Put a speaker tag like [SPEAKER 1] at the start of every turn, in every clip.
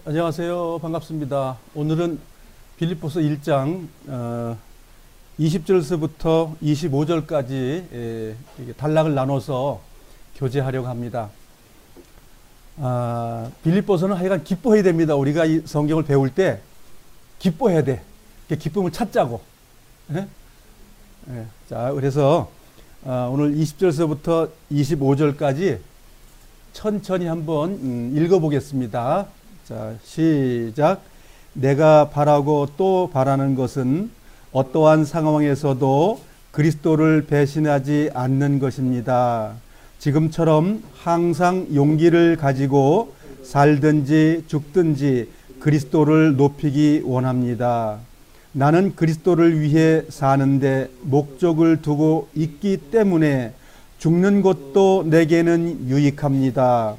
[SPEAKER 1] 안녕하세요. 반갑습니다. 오늘은 빌립보서 1장 20절서부터 25절까지 단락을 나눠서 교제하려고 합니다. 빌립보서는 하여간 기뻐해야 됩니다. 우리가 이 성경을 배울 때 기뻐해야 돼. 기쁨을 찾자고. 네? 자, 그래서 오늘 20절서부터 25절까지 천천히 한번 읽어보겠습니다. 자, 시작. 내가 바라고 또 바라는 것은 어떠한 상황에서도 그리스도를 배신하지 않는 것입니다. 지금처럼 항상 용기를 가지고 살든지 죽든지 그리스도를 높이기 원합니다. 나는 그리스도를 위해 사는데 목적을 두고 있기 때문에 죽는 것도 내게는 유익합니다.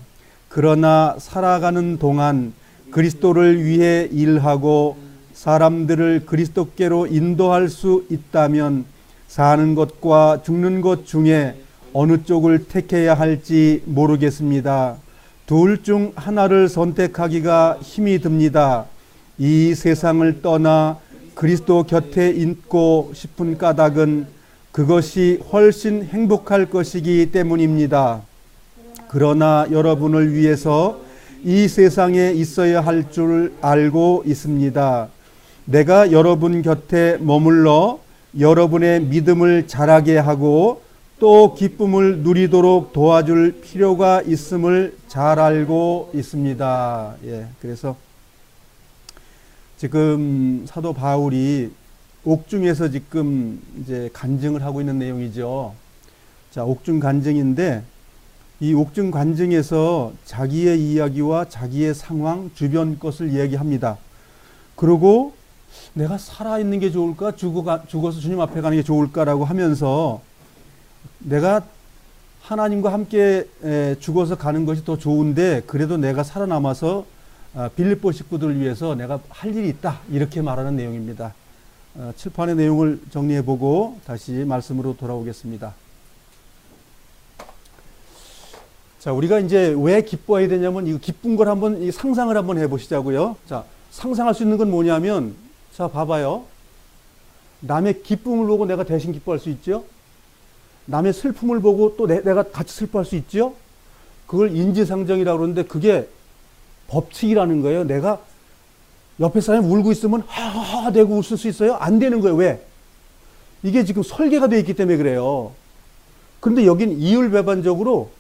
[SPEAKER 1] 그러나 살아가는 동안 그리스도를 위해 일하고 사람들을 그리스도께로 인도할 수 있다면 사는 것과 죽는 것 중에 어느 쪽을 택해야 할지 모르겠습니다. 둘 중 하나를 선택하기가 힘이 듭니다. 이 세상을 떠나 그리스도 곁에 있고 싶은 까닭은 그것이 훨씬 행복할 것이기 때문입니다. 그러나 여러분을 위해서 이 세상에 있어야 할 줄 알고 있습니다. 내가 여러분 곁에 머물러 여러분의 믿음을 자라게 하고 또 기쁨을 누리도록 도와줄 필요가 있음을 잘 알고 있습니다. 그래서 지금 사도 바울이 옥중에서 지금 이제 간증을 하고 있는 내용이죠. 자, 옥중 간증인데 이 옥중 간증에서 자기의 이야기와 자기의 상황, 주변 것을 이야기합니다. 그리고 내가 살아있는 게 좋을까? 죽어서 주님 앞에 가는 게 좋을까라고 하면서 내가 하나님과 함께 죽어서 가는 것이 더 좋은데 그래도 내가 살아남아서 빌립보 식구들을 위해서 내가 할 일이 있다. 이렇게 말하는 내용입니다. 칠판의 내용을 정리해보고 다시 말씀으로 돌아오겠습니다. 자, 우리가 이제 왜 기뻐해야 되냐면 이 기쁜 걸 한번 상상을 한번 해보시자고요. 자, 상상할 수 있는 건 뭐냐면, 자, 봐봐요. 남의 기쁨을 보고 내가 대신 기뻐할 수 있죠. 남의 슬픔을 보고 또 내가 같이 슬퍼할 수 있죠. 그걸 인지상정이라고 그러는데 그게 법칙이라는 거예요. 내가 옆에 사람이 울고 있으면 하하하 대고 웃을 수 있어요? 안 되는 거예요. 왜? 이게 지금 설계가 되어 있기 때문에 그래요. 그런데 여긴 이율배반적으로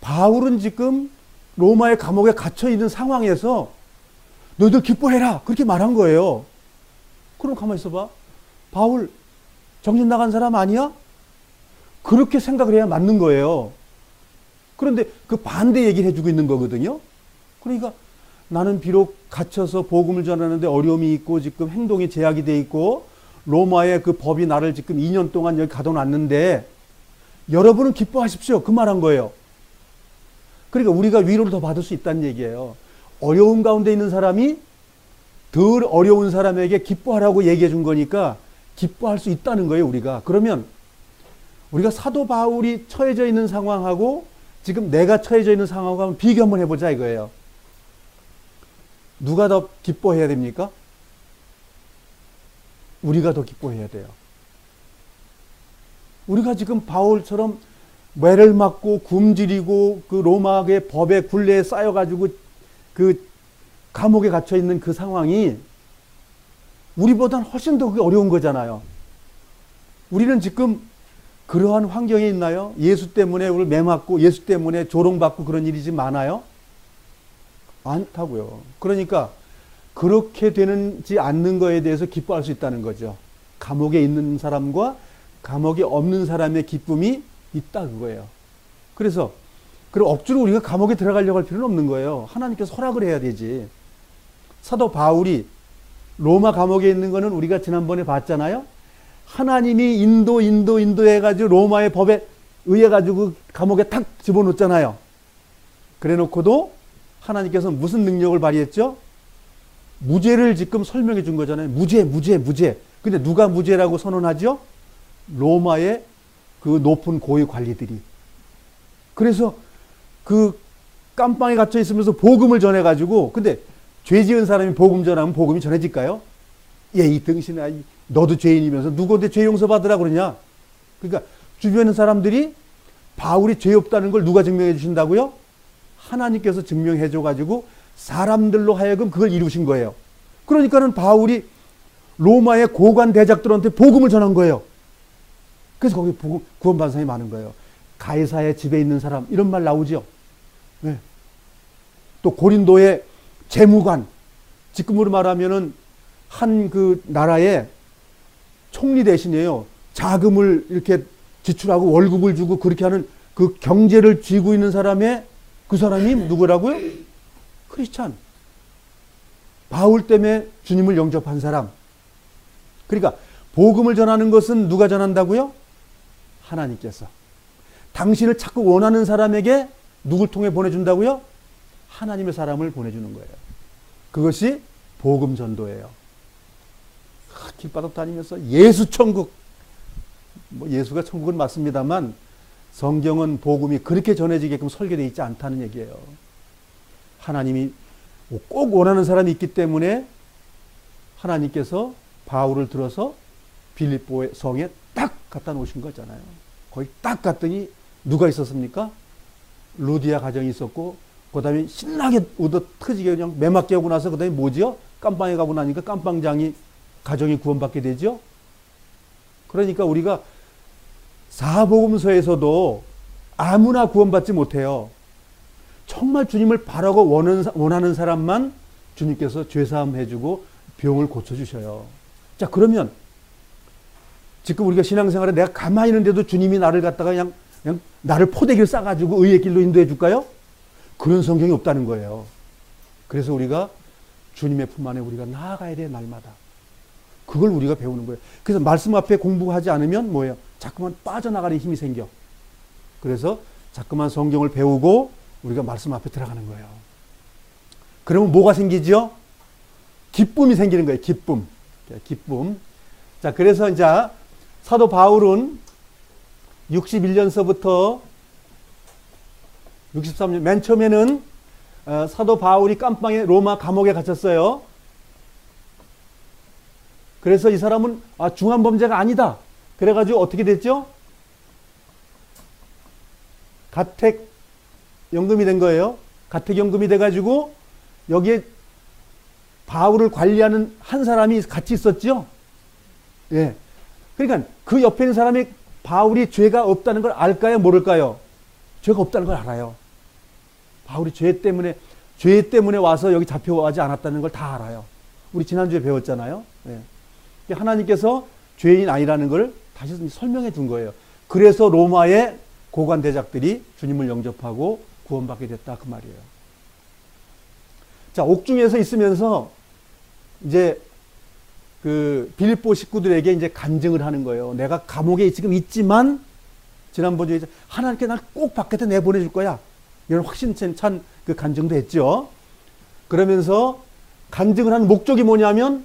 [SPEAKER 1] 바울은 지금 로마의 감옥에 갇혀 있는 상황에서 너희들 기뻐해라 그렇게 말한 거예요. 그럼 가만히 있어봐. 바울 정신 나간 사람 아니야? 그렇게 생각을 해야 맞는 거예요. 그런데 그 반대 얘기를 해주고 있는 거거든요. 그러니까 나는 비록 갇혀서 복음을 전하는데 어려움이 있고 지금 행동이 제약이 돼 있고 로마의 그 법이 나를 지금 2년 동안 여기 가둬놨는데 여러분은 기뻐하십시오. 그 말한 거예요. 그러니까 우리가 위로를 더 받을 수 있다는 얘기예요. 어려움 가운데 있는 사람이 덜 어려운 사람에게 기뻐하라고 얘기해 준 거니까 기뻐할 수 있다는 거예요, 우리가. 그러면 우리가 사도 바울이 처해져 있는 상황하고 지금 내가 처해져 있는 상황하고 한번 비교 한번 해보자 이거예요. 누가 더 기뻐해야 됩니까? 우리가 더 기뻐해야 돼요. 우리가 지금 바울처럼 매를 맞고 굶주리고 그 로마의 법의 굴레에 쌓여가지고 그 감옥에 갇혀 있는 그 상황이 우리보다는 훨씬 더 어려운 거잖아요. 우리는 지금 그러한 환경에 있나요? 예수 때문에 우리를 매맞고 예수 때문에 조롱받고 그런 일이 지금 많아요? 않다고요. 그러니까 그렇게 되지 않는 거에 대해서 기뻐할 수 있다는 거죠. 감옥에 있는 사람과 감옥에 없는 사람의 기쁨이 있다 그거예요. 그래서 그리고 억지로 우리가 감옥에 들어가려고 할 필요는 없는 거예요. 하나님께서 허락을 해야 되지. 사도 바울이 로마 감옥에 있는 거는 우리가 지난번에 봤잖아요. 하나님이 인도 해가지고 로마의 법에 의해 가지고 감옥에 탁 집어넣었잖아요. 그래 놓고도 하나님께서 무슨 능력을 발휘했죠? 무죄를 지금 설명해 준 거잖아요. 무죄. 근데 누가 무죄라고 선언하죠? 로마의 그 높은 고위 관리들이. 그래서 그 깜빵에 갇혀 있으면서 복음을 전해가지고, 근데 죄 지은 사람이 복음 전하면 복음이 전해질까요? 이 등신아, 너도 죄인이면서 누구한테 죄 용서받으라 그러냐? 그러니까 주변의 사람들이 바울이 죄 없다는 걸 누가 증명해 주신다고요? 하나님께서 증명해 줘가지고 사람들로 하여금 그걸 이루신 거예요. 그러니까는 바울이 로마의 고관 대작들한테 복음을 전한 거예요. 그래서 거기 구원받은 사람이 많은 거예요. 가이사의 집에 있는 사람, 이런 말 나오죠. 네. 또 고린도의 재무관, 지금으로 말하면은 한 그 나라의 총리 대신이에요. 자금을 이렇게 지출하고 월급을 주고 그렇게 하는 그 경제를 쥐고 있는 사람의 그 사람이 누구라고요? 크리스찬. 바울 때문에 주님을 영접한 사람. 그러니까 복음을 전하는 것은 누가 전한다고요? 하나님께서. 당신을 자꾸 원하는 사람에게 누굴 통해 보내준다고요? 하나님의 사람을 보내주는 거예요. 그것이 복음 전도예요. 길바닥 다니면서 예수 천국, 뭐 예수가 천국은 맞습니다만 성경은 복음이 그렇게 전해지게끔 설계되어 있지 않다는 얘기예요. 하나님이 꼭 원하는 사람이 있기 때문에 하나님께서 바울을 들어서 빌립보의 성에 딱 갖다 놓으신 거잖아요. 거기 딱 갔더니 누가 있었습니까? 루디아 가정이 있었고, 그 다음에 신나게 얻어 터지게 그냥 매맞게 하고 나서 그 다음에 뭐지요? 깜빵에 가고 나니까 깜빵장이 가정이 구원받게 되죠. 그러니까 우리가 사복음서에서도 아무나 구원받지 못해요. 정말 주님을 바라고 원하는 사람만 주님께서 죄사함 해주고 병을 고쳐주셔요. 자, 그러면 지금 우리가 신앙생활에 내가 가만히 있는데도 주님이 나를 갖다가 그냥 나를 포대기를 싸가지고 의의 길로 인도해 줄까요? 그런 성경이 없다는 거예요. 그래서 우리가 주님의 품 안에 우리가 나아가야 돼, 날마다. 그걸 우리가 배우는 거예요. 그래서 말씀 앞에 공부하지 않으면 뭐예요? 자꾸만 빠져나가는 힘이 생겨. 그래서 자꾸만 성경을 배우고 우리가 말씀 앞에 들어가는 거예요. 그러면 뭐가 생기죠? 기쁨이 생기는 거예요. 기쁨. 기쁨. 자, 그래서 이제 사도 바울은 61년서부터 63년, 맨 처음에는 사도 바울이 깜빵에 로마 감옥에 갇혔어요. 그래서 이 사람은 중환범죄가 아니다. 그래가지고 어떻게 됐죠? 가택연금이 된 거예요. 가택연금이 돼가지고 여기에 바울을 관리하는 한 사람이 같이 있었죠. 예. 그러니까 그 옆에 있는 사람이 바울이 죄가 없다는 걸 알까요? 모를까요? 죄가 없다는 걸 알아요. 바울이 죄 때문에 와서 여기 잡혀가지 않았다는 걸 다 알아요. 우리 지난주에 배웠잖아요. 예. 하나님께서 죄인 아니라는 걸 다시 설명해 준 거예요. 그래서 로마의 고관 대작들이 주님을 영접하고 구원받게 됐다, 그 말이에요. 자, 옥중에서 있으면서 이제 그 빌립보 식구들에게 이제 간증을 하는 거예요. 내가 감옥에 지금 있지만 지난번에 하나님께 날 꼭 밖에 내보내줄 거야. 이런 확신찬 그 간증도 했죠. 그러면서 간증을 하는 목적이 뭐냐면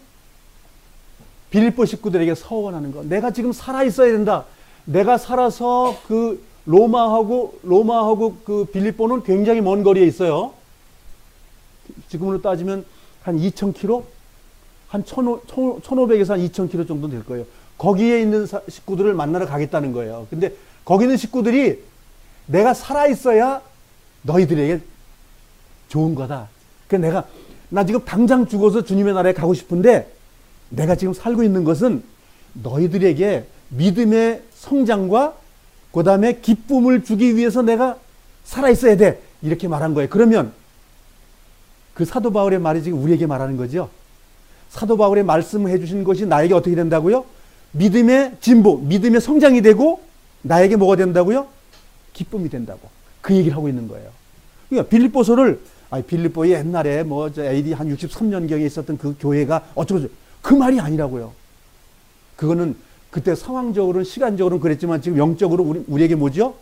[SPEAKER 1] 빌립보 식구들에게 서원하는 거. 내가 지금 살아 있어야 된다. 내가 살아서 그 로마하고 그 빌립보는 굉장히 먼 거리에 있어요. 지금으로 따지면 한 2,000km? 한 1,500에서 한 2,000km 정도 될 거예요. 거기에 있는 식구들을 만나러 가겠다는 거예요. 근데 거기 있는 식구들이 내가 살아있어야 너희들에게 좋은 거다. 그러니까 나 지금 당장 죽어서 주님의 나라에 가고 싶은데 내가 지금 살고 있는 것은 너희들에게 믿음의 성장과 그 다음에 기쁨을 주기 위해서 내가 살아있어야 돼. 이렇게 말한 거예요. 그러면 그 사도 바울의 말이 지금 우리에게 말하는 거죠. 사도 바울의 말씀을 해주신 것이 나에게 어떻게 된다고요? 믿음의 진보, 믿음의 성장이 되고 나에게 뭐가 된다고요? 기쁨이 된다고. 그 얘기를 하고 있는 거예요. 그러니까 빌립보서를 빌립보의 옛날에 뭐 AD 한 63년경에 있었던 그 교회가 어쩌고 그 말이 아니라고요. 그거는 그때 상황적으로는 시간적으로는 그랬지만 지금 영적으로 우리에게 뭐죠?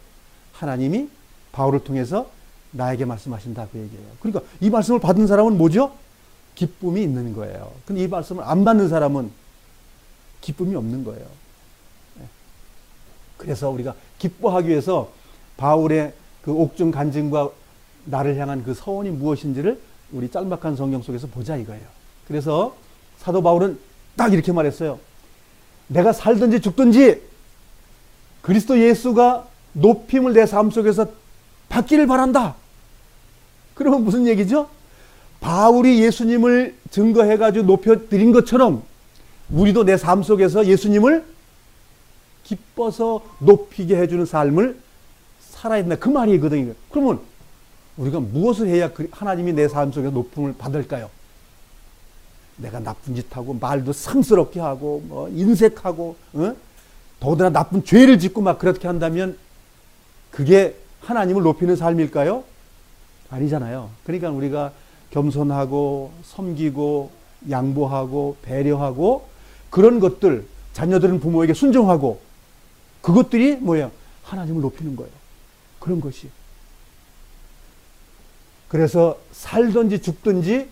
[SPEAKER 1] 하나님이 바울을 통해서 나에게 말씀하신다, 그 얘기예요. 그러니까 이 말씀을 받은 사람은 뭐죠? 기쁨이 있는 거예요. 근데 이 말씀을 안 받는 사람은 기쁨이 없는 거예요. 그래서 우리가 기뻐하기 위해서 바울의 그 옥중 간증과 나를 향한 그 서원이 무엇인지를 우리 짤막한 성경 속에서 보자 이거예요. 그래서 사도 바울은 딱 이렇게 말했어요. 내가 살든지 죽든지 그리스도 예수가 높임을 내 삶 속에서 받기를 바란다. 그러면 무슨 얘기죠? 바울이 예수님을 증거해가지고 높여드린 것처럼 우리도 내 삶 속에서 예수님을 기뻐서 높이게 해주는 삶을 살아야 된다. 그 말이거든요. 그러면 우리가 무엇을 해야 하나님이 내 삶 속에서 높음을 받을까요? 내가 나쁜 짓하고 말도 상스럽게 하고 뭐 인색하고 더더나 나쁜 죄를 짓고 막 그렇게 한다면 그게 하나님을 높이는 삶일까요? 아니잖아요. 그러니까 우리가 겸손하고 섬기고 양보하고 배려하고 그런 것들, 자녀들은 부모에게 순종하고 그것들이 뭐예요? 하나님을 높이는 거예요. 그런 것이. 그래서 살든지 죽든지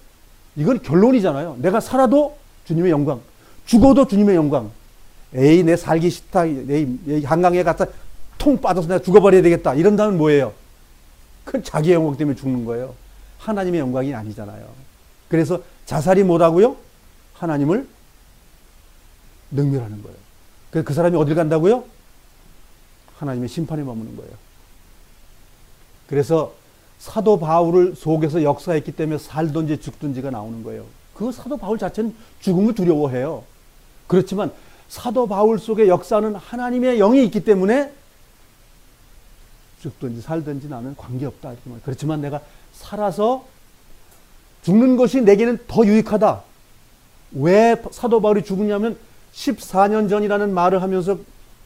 [SPEAKER 1] 이건 결론이잖아요. 내가 살아도 주님의 영광, 죽어도 주님의 영광. 에이 내 살기 싫다. 에이 한강에 갔다 통 빠져서 내가 죽어버려야 되겠다. 이런다면 뭐예요? 그건 자기의 영광 때문에 죽는 거예요. 하나님의 영광이 아니잖아요. 그래서 자살이 뭐라고요? 하나님을 능멸하는 거예요. 그래서 그 사람이 어딜 간다고요? 하나님의 심판에 머무는 거예요. 그래서 사도 바울을 속에서 역사했기 때문에 살든지 죽든지가 나오는 거예요. 그 사도 바울 자체는 죽음을 두려워해요. 그렇지만 사도 바울 속에 역사는 하나님의 영이 있기 때문에 죽든지 살든지 나는 관계없다. 이렇게 말해요. 그렇지만 내가 살아서 죽는 것이 내게는 더 유익하다. 왜 사도 바울이 죽느냐면 14년 전이라는 말을 하면서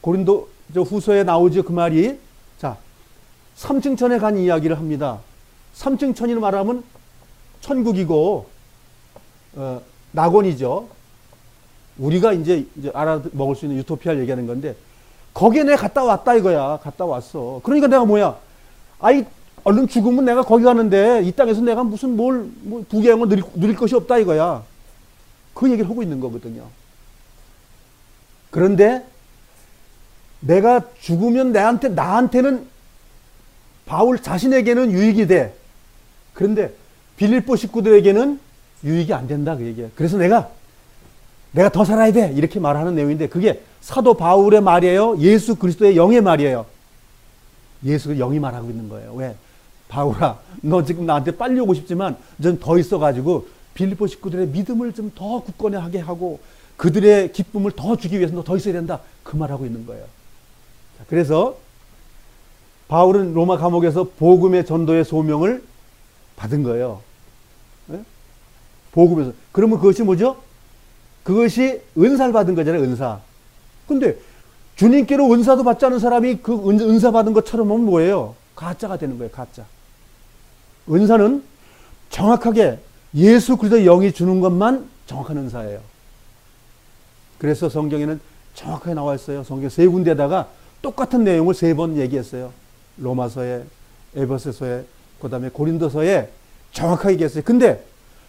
[SPEAKER 1] 고린도 후서에 나오죠. 그 말이. 자, 삼층천에 간 이야기를 합니다. 삼층천이라는 말하면 천국이고 낙원이죠. 우리가 이제 알아먹을 수 있는 유토피아를 얘기하는 건데 거기에 내가 갔다 왔다 이거야. 갔다 왔어. 그러니까 내가 뭐야? 아이 얼른 죽으면 내가 거기 가는데 이 땅에서 내가 무슨 뭐 부귀영을 누릴 것이 없다 이거야. 그 얘기를 하고 있는 거거든요. 그런데 내가 죽으면 나한테는 바울 자신에게는 유익이 돼. 그런데 빌립보 식구들에게는 유익이 안 된다 그 얘기예요. 그래서 내가 더 살아야 돼 이렇게 말하는 내용인데 그게 사도 바울의 말이에요? 예수 그리스도의 영의 말이에요? 예수 영이 말하고 있는 거예요. 왜? 바울아 너 지금 나한테 빨리 오고 싶지만 좀 더 있어가지고 빌립보 식구들의 믿음을 좀 더 굳건하게 하고 그들의 기쁨을 더 주기 위해서 너 더 있어야 된다. 그 말하고 있는 거예요. 그래서 바울은 로마 감옥에서 복음의 전도의 소명을 받은 거예요. 네? 복음에서. 그러면 그것이 뭐죠? 그것이 은사를 받은 거잖아요. 은사. 근데 주님께로 은사도 받지 않은 사람이 그 은사 받은 것처럼 하면 뭐예요? 가짜가 되는 거예요. 가짜. 은사는 정확하게 예수 그리스도의 영이 주는 것만 정확한 은사예요. 그래서 성경에는 정확하게 나와 있어요. 성경 세 군데다가 똑같은 내용을 세 번 얘기했어요. 로마서에, 에베소서에, 그 다음에 고린도서에 정확하게 얘기했어요. 근데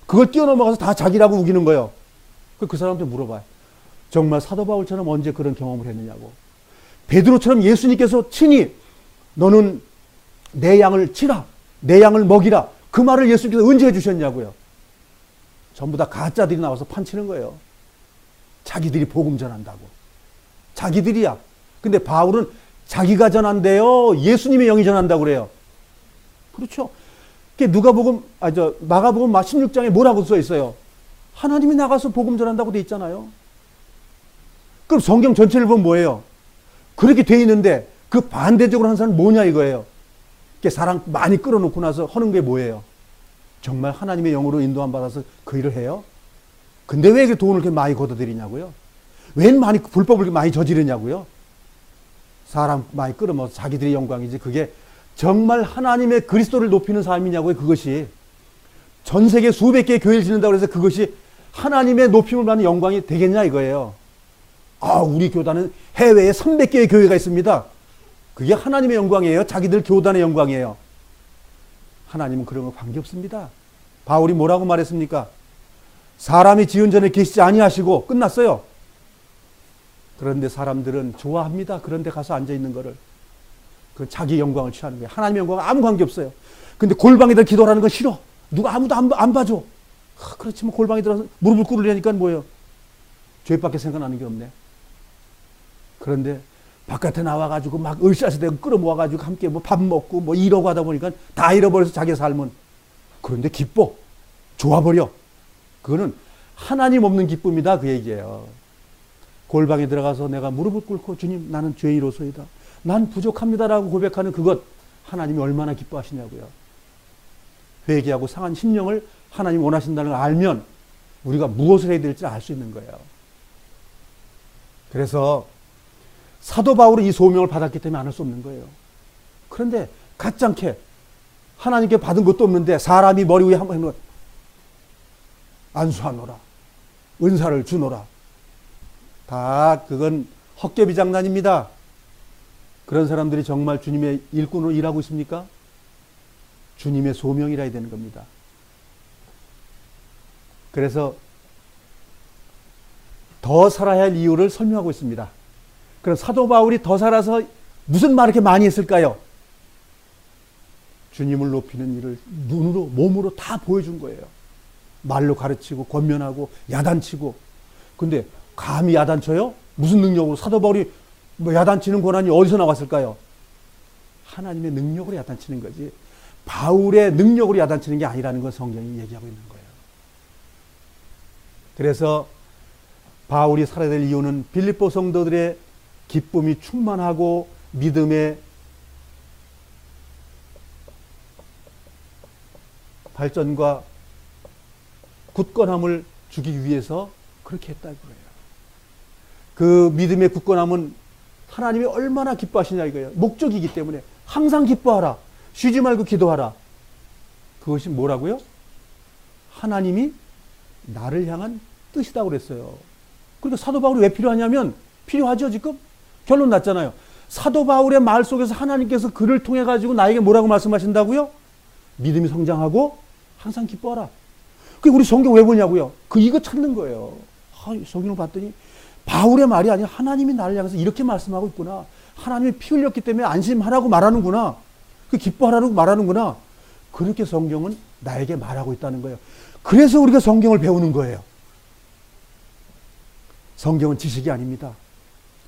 [SPEAKER 1] 그걸 뛰어넘어가서 다 자기라고 우기는 거예요. 그 사람한테 물어봐요. 정말 사도 바울처럼 언제 그런 경험을 했느냐고. 베드로처럼 예수님께서 친히 너는 내 양을 치라, 내 양을 먹이라. 그 말을 예수님께서 언제 해주셨냐고요. 전부 다 가짜들이 나와서 판치는 거예요. 자기들이 복음 전한다고. 자기들이야. 근데 바울은 자기가 전한대요. 예수님의 영이 전한다고 그래요. 그렇죠. 누가복음, 마가복음 16장에 뭐라고 써 있어요? 하나님이 나가서 복음 전한다고 돼 있잖아요. 그럼 성경 전체를 보면 뭐예요? 그렇게 돼 있는데 그 반대적으로 하는 사람은 뭐냐 이거예요. 사람 많이 끌어놓고 나서 하는 게 뭐예요? 정말 하나님의 영으로 인도함 받아서 그 일을 해요? 근데 왜 돈을 그렇게 많이 걷어들이냐고요? 왜 많이 불법을 많이 저지르냐고요? 사람 많이 끌어모아서 자기들의 영광이지 그게 정말 하나님의 그리스도를 높이는 삶이냐고요. 그것이 전 세계 수백 개의 교회를 짓는다고 해서 그것이 하나님의 높임을 받는 영광이 되겠냐 이거예요. 우리 교단은 해외에 300개의 교회가 있습니다. 그게 하나님의 영광이에요? 자기들 교단의 영광이에요? 하나님은 그런 거 관계없습니다. 바울이 뭐라고 말했습니까? 사람이 지은 전에 계시지 아니하시고 끝났어요. 그런데 사람들은 좋아합니다. 그런데 가서 앉아있는 거를. 그 자기 영광을 취하는 거예요. 하나님의 영광은 아무 관계없어요. 근데 골방에다 기도하는 건 싫어. 누가 아무도 안 봐줘. 그렇지만 골방에 들어가서 무릎을 꿇으려니까 뭐예요? 죄밖에 생각나는 게 없네. 그런데 바깥에 나와가지고 막 으쌰으쌰대고 끌어모아가지고 함께 뭐 밥 먹고 뭐 이러고 하다 보니까 다 잃어버려서 자기의 삶은. 그런데 기뻐. 좋아버려. 그거는 하나님 없는 기쁨이다. 그 얘기예요. 골방에 들어가서 내가 무릎을 꿇고 주님 나는 죄인으로소이다. 난 부족합니다라고 고백하는 그것 하나님이 얼마나 기뻐하시냐고요. 회개하고 상한 심령을 하나님 원하신다는 걸 알면 우리가 무엇을 해야 될지 알 수 있는 거예요. 그래서 사도 바울은 이 소명을 받았기 때문에 안 할 수 없는 거예요. 그런데 가짜게 하나님께 받은 것도 없는데 사람이 머리 위에 한번 해놓은 안수하노라. 은사를 주노라. 다 그건 헛개비 장난입니다. 그런 사람들이 정말 주님의 일꾼으로 일하고 있습니까? 주님의 소명이라 해야 되는 겁니다. 그래서 더 살아야 할 이유를 설명하고 있습니다. 그럼 사도 바울이 더 살아서 무슨 말을 이렇게 많이 했을까요? 주님을 높이는 일을 눈으로 몸으로 다 보여준 거예요. 말로 가르치고 권면하고 야단치고. 근데 감히 야단쳐요? 무슨 능력으로? 사도 바울이 뭐 야단치는 권한이 어디서 나왔을까요? 하나님의 능력으로 야단치는 거지. 바울의 능력으로 야단치는 게 아니라는 걸 성경이 얘기하고 있는 거예요. 그래서 바울이 살아야 될 이유는 빌립보 성도들의 기쁨이 충만하고 믿음의 발전과 굳건함을 주기 위해서 그렇게 했다는 거예요. 그 믿음의 굳건함은 하나님이 얼마나 기뻐하시냐 이거예요. 목적이기 때문에 항상 기뻐하라. 쉬지 말고 기도하라. 그것이 뭐라고요? 하나님이 나를 향한 뜻이라고 그랬어요. 그러니까 사도 바울이 왜 필요하냐면 필요하죠 지금? 결론 났잖아요. 사도 바울의 말 속에서 하나님께서 그를 통해 가지고 나에게 뭐라고 말씀하신다고요? 믿음이 성장하고 항상 기뻐하라. 그게 우리 성경 왜 보냐고요? 이거 찾는 거예요. 성경을 봤더니 바울의 말이 아니라 하나님이 나를 향해서 이렇게 말씀하고 있구나. 하나님이 피 흘렸기 때문에 안심하라고 말하는구나. 그 기뻐하라고 말하는구나. 그렇게 성경은 나에게 말하고 있다는 거예요. 그래서 우리가 성경을 배우는 거예요. 성경은 지식이 아닙니다.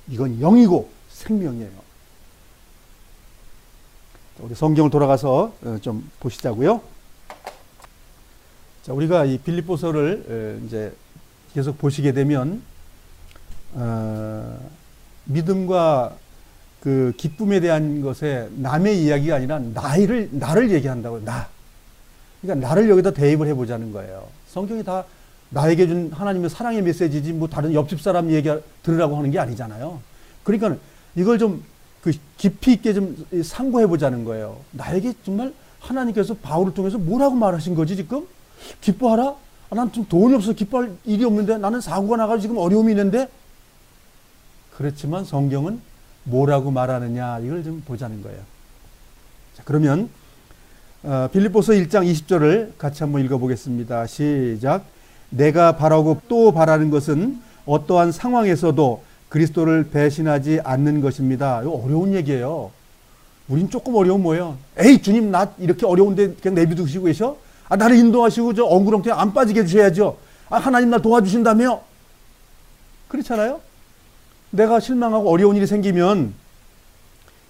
[SPEAKER 1] 이건 영이고 생명이에요. 우리 성경을 돌아가서 좀 보시자고요. 자, 우리가 이 빌립보서를 이제 계속 보시게 되면 믿음과 그 기쁨에 대한 것에 남의 이야기가 아니라 나를 얘기한다고요. 그러니까 나를 여기다 대입을 해보자는 거예요. 성경이 다 나에게 준 하나님의 사랑의 메시지지 뭐 다른 옆집 사람 얘기 들으라고 하는 게 아니잖아요. 그러니까 이걸 좀 그 깊이 있게 좀 상고해 보자는 거예요. 나에게 정말 하나님께서 바울을 통해서 뭐라고 말하신 거지 지금? 기뻐하라? 난 좀 돈이 없어서 기뻐할 일이 없는데 나는 사고가 나가지고 지금 어려움이 있는데? 그렇지만 성경은 뭐라고 말하느냐 이걸 좀 보자는 거예요. 자, 그러면 빌립보서 1장 20절을 같이 한번 읽어보겠습니다. 시작. 내가 바라고 또 바라는 것은 어떠한 상황에서도 그리스도를 배신하지 않는 것입니다. 이거 어려운 얘기예요. 우린 조금 어려운 뭐예요? 에이 주님 나 이렇게 어려운데 그냥 내비두시고 계셔? 나를 인도하시고 저 엉구렁텅이 안 빠지게 해주셔야죠. 하나님 나 도와주신다며? 그렇잖아요? 내가 실망하고 어려운 일이 생기면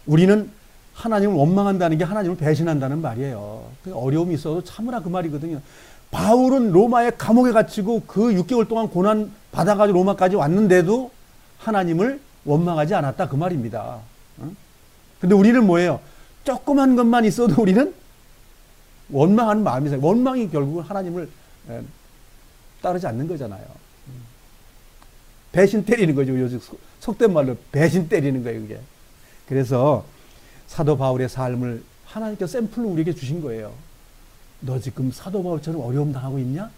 [SPEAKER 1] 우리는 하나님을 원망한다는 게 하나님을 배신한다는 말이에요. 어려움이 있어도 참으라 그 말이거든요. 바울은 로마의 감옥에 갇히고 그 6개월 동안 고난 받아가지고 로마까지 왔는데도 하나님을 원망하지 않았다 그 말입니다. 근데 우리는 뭐예요? 조그만 것만 있어도 우리는 원망하는 마음이 생겨요. 원망이 결국은 하나님을 따르지 않는 거잖아요. 배신 때리는 거죠. 요즘 속된 말로 배신 때리는 거예요. 그게. 그래서 사도 바울의 삶을 하나님께서 샘플로 우리에게 주신 거예요. 너 지금 사도 바울처럼 어려움 당하고 있냐?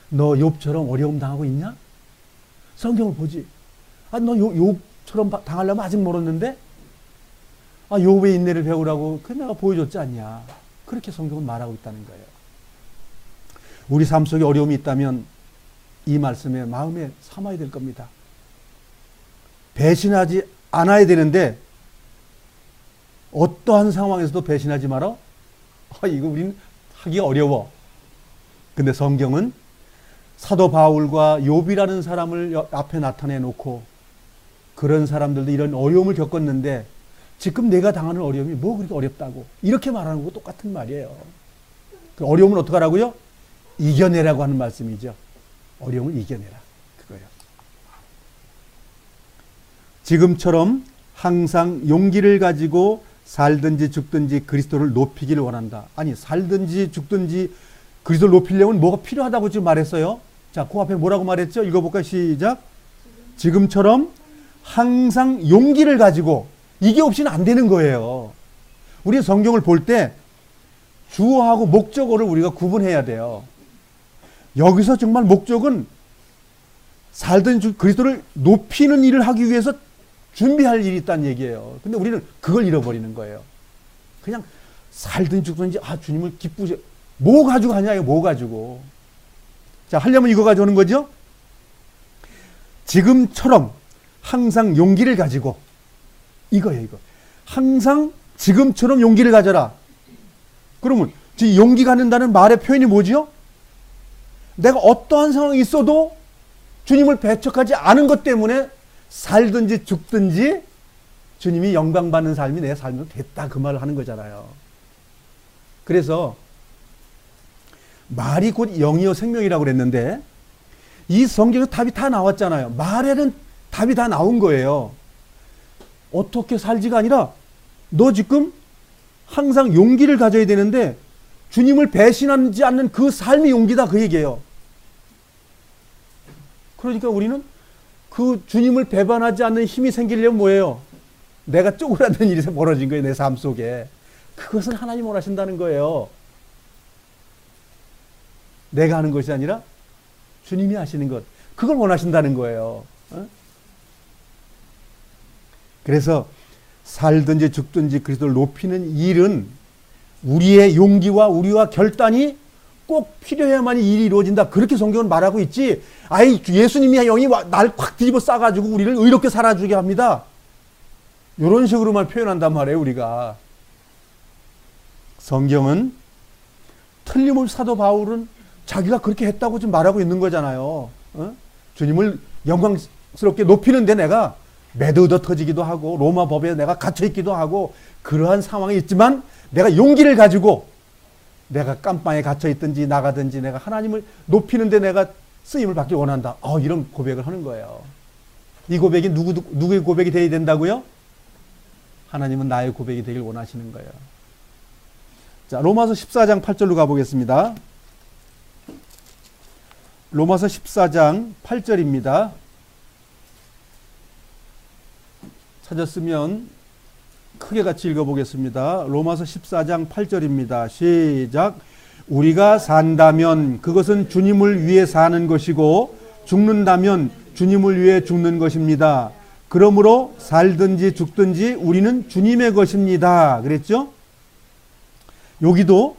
[SPEAKER 1] 너 욥처럼 어려움 당하고 있냐? 성경을 보지. 너 욥처럼 당하려면 아직 멀었는데? 욥의 인내를 배우라고 그 내가 보여줬지 않냐? 그렇게 성경은 말하고 있다는 거예요. 우리 삶 속에 어려움이 있다면 이 말씀에 마음에 삼아야 될 겁니다. 배신하지 않아야 되는데 어떠한 상황에서도 배신하지 마라. 이거 우리는 하기 어려워. 근데 성경은 사도 바울과 욥이라는 사람을 앞에 나타내 놓고 그런 사람들도 이런 어려움을 겪었는데 지금 내가 당하는 어려움이 뭐 그렇게 어렵다고 이렇게 말하는 거 똑같은 말이에요. 그 어려움은 어떻게 하라고요? 이겨내라고 하는 말씀이죠. 어려움을 이겨내라. 그거예요. 지금처럼 항상 용기를 가지고 살든지 죽든지 그리스도를 높이기를 원한다. 아니, 살든지 죽든지 그리스도를 높이려면 뭐가 필요하다고 지금 말했어요. 자, 그 앞에 뭐라고 말했죠? 읽어볼까요? 시작. 지금처럼 항상 용기를 가지고, 이게 없이는 안 되는 거예요. 우리 성경을 볼 때 주어하고 목적어를 우리가 구분해야 돼요. 여기서 정말 목적은 살든 그리스도를 높이는 일을 하기 위해서 준비할 일이 있다는 얘기예요. 근데 우리는 그걸 잃어버리는 거예요. 그냥 살든 죽든지 주님을 기쁘게 뭐 가지고 하냐, 이거 뭐 가지고. 자, 하려면 이거 가져오는 거죠. 지금처럼 항상 용기를 가지고, 이거예요, 이거. 항상 지금처럼 용기를 가져라. 그러면 지금 용기 갖는다는 말의 표현이 뭐지요? 내가 어떠한 상황이 있어도 주님을 배척하지 않은 것 때문에 살든지 죽든지 주님이 영광받는 삶이 내 삶으로 됐다, 그 말을 하는 거잖아요. 그래서 말이 곧 영이요 생명이라고 그랬는데 이 성경에서 답이 다 나왔잖아요. 말에는 답이 다 나온 거예요. 어떻게 살지가 아니라 너 지금 항상 용기를 가져야 되는데 주님을 배신하지 않는 그 삶이 용기다, 그 얘기예요. 그러니까 우리는 그 주님을 배반하지 않는 힘이 생기려면 뭐예요? 내가 쪼그라드는 일이 벌어진 거예요, 내 삶 속에. 그것은 하나님 원하신다는 거예요. 내가 하는 것이 아니라 주님이 하시는 것, 그걸 원하신다는 거예요. 그래서 살든지 죽든지 그리스도를 높이는 일은 우리의 용기와 우리와 결단이 꼭 필요해야만 이 일이 이루어진다, 그렇게 성경은 말하고 있지, 예수님이 영이 날 콱 뒤집어 싸가지고 우리를 의롭게 살아주게 합니다, 이런 식으로만 표현한단 말이에요. 우리가 성경은 틀림없이 사도 바울은 자기가 그렇게 했다고 지금 말하고 있는 거잖아요. 주님을 영광스럽게 높이는데 내가 매듭 터지기도 하고 로마 법에 내가 갇혀있기도 하고 그러한 상황이 있지만 내가 용기를 가지고 내가 깜빵에 갇혀있든지 나가든지 내가 하나님을 높이는데 내가 쓰임을 받길 원한다, 이런 고백을 하는 거예요. 이 고백이 누구의 고백이 되어야 된다고요? 하나님은 나의 고백이 되길 원하시는 거예요. 자, 로마서 14장 8절로 가보겠습니다. 로마서 14장 8절입니다. 찾았으면 크게 같이 읽어보겠습니다. 로마서 14장 8절입니다. 시작. 우리가 산다면 그것은 주님을 위해 사는 것이고 죽는다면 주님을 위해 죽는 것입니다. 그러므로 살든지 죽든지 우리는 주님의 것입니다. 그랬죠? 여기도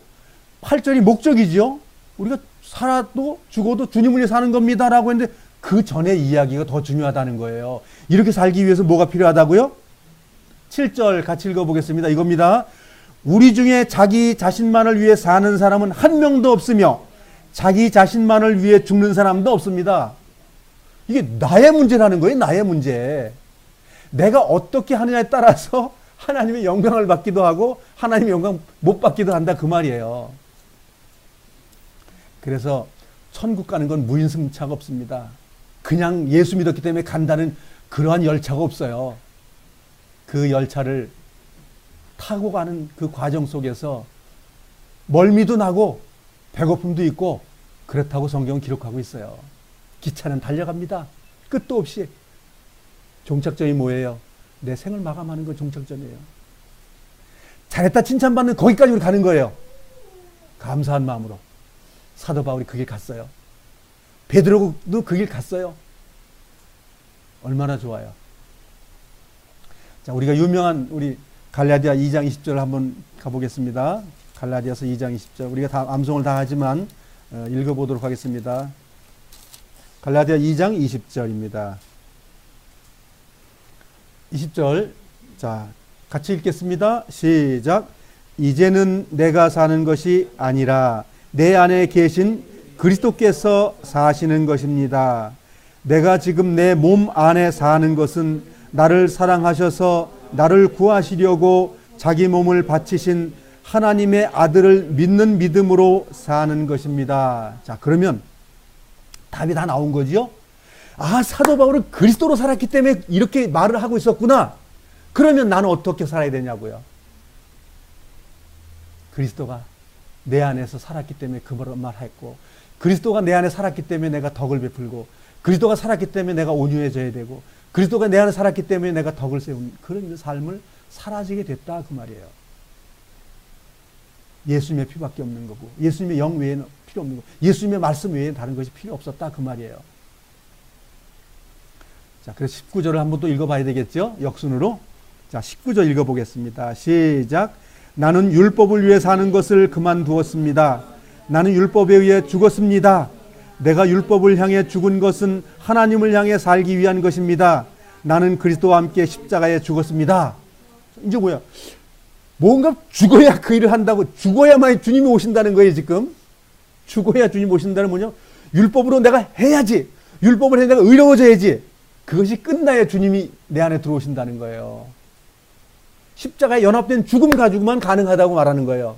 [SPEAKER 1] 8절이 목적이죠. 우리가 살아도 죽어도 주님을 위해 사는 겁니다 라고 했는데 그 전에 이야기가 더 중요하다는 거예요. 이렇게 살기 위해서 뭐가 필요하다고요? 7절 같이 읽어보겠습니다. 이겁니다. 우리 중에 자기 자신만을 위해 사는 사람은 한 명도 없으며 자기 자신만을 위해 죽는 사람도 없습니다. 이게 나의 문제라는 거예요. 나의 문제. 내가 어떻게 하느냐에 따라서 하나님의 영광을 받기도 하고 하나님의 영광 못 받기도 한다, 그 말이에요. 그래서 천국 가는 건 무인승차가 없습니다. 그냥 예수 믿었기 때문에 간다는 그러한 열차가 없어요. 그 열차를 타고 가는 그 과정 속에서 멀미도 나고 배고픔도 있고 그렇다고 성경은 기록하고 있어요. 기차는 달려갑니다. 끝도 없이. 종착점이 뭐예요? 내 생을 마감하는 건 종착점이에요. 잘했다 칭찬받는 거기까지 우리 가는 거예요. 감사한 마음으로. 사도 바울이 그 길 갔어요. 베드로도 그 길 갔어요. 얼마나 좋아요. 자, 우리가 유명한 우리 갈라디아 2장 20절 한번 가보겠습니다. 갈라디아서 2장 20절. 우리가 다 암송을 다 하지만 읽어보도록 하겠습니다. 갈라디아 2장 20절입니다. 20절. 자, 같이 읽겠습니다. 시작. 이제는 내가 사는 것이 아니라 내 안에 계신 그리스도께서 사시는 것입니다. 내가 지금 내 몸 안에 사는 것은 나를 사랑하셔서 나를 구하시려고 자기 몸을 바치신 하나님의 아들을 믿는 믿음으로 사는 것입니다. 자, 그러면 답이 다 나온 거지요? 아, 사도 바울은 그리스도로 살았기 때문에 이렇게 말을 하고 있었구나. 그러면 나는 어떻게 살아야 되냐고요. 그리스도가 내 안에서 살았기 때문에 그 말을 했고, 그리스도가 내 안에 살았기 때문에 내가 덕을 베풀고, 그리스도가 살았기 때문에 내가 온유해져야 되고, 그리스도가 내 안에 살았기 때문에 내가 덕을 세운 그런 삶을 살아지게 됐다 그 말이에요. 예수님의 피밖에 없는 거고, 예수님의 영 외에는 필요 없는 거고, 예수님의 말씀 외에는 다른 것이 필요 없었다 그 말이에요. 자, 그래서 19절을 한번 또 읽어봐야 되겠죠? 역순으로. 자, 19절 읽어보겠습니다. 시작. 나는 율법을 위해 사는 것을 그만두었습니다. 나는 율법에 의해 죽었습니다. 내가 율법을 향해 죽은 것은 하나님을 향해 살기 위한 것입니다. 나는 그리스도와 함께 십자가에 죽었습니다. 이제 뭐야? 뭔가 죽어야 그 일을 한다고, 죽어야만 주님이 오신다는 거예요, 지금. 죽어야 주님 오신다는 뭐냐? 율법으로 내가 해야지. 율법을 해 내가 의로워져야지. 그것이 끝나야 주님이 내 안에 들어오신다는 거예요. 십자가에 연합된 죽음 가지고만 가능하다고 말하는 거예요.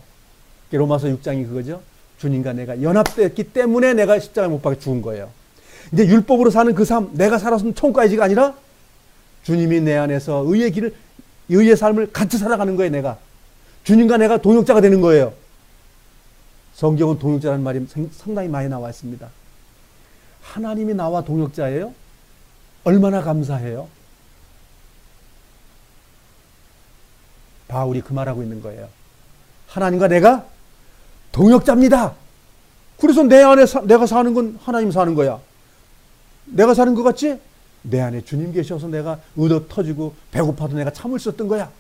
[SPEAKER 1] 로마서 6장이 그거죠. 주님과 내가 연합됐기 때문에 내가 십자가에 못 박혀 죽은 거예요. 이제 율법으로 사는 그 삶, 내가 살았으면 천국 가야지가 아니라 주님이 내 안에서 의의 길을, 의의 삶을 같이 살아가는 거예요, 내가. 주님과 내가 동역자가 되는 거예요. 성경은 동역자라는 말이 상당히 많이 나와 있습니다. 하나님이 나와 동역자예요? 얼마나 감사해요? 바울이 그 말하고 있는 거예요. 하나님과 내가 동역자입니다. 그래서 내 안에 내가 사는 건 하나님 사는 거야. 내가 사는 것 같지? 내 안에 주님 계셔서 내가 의도 터지고 배고파도 내가 참을 수 있었던 거야.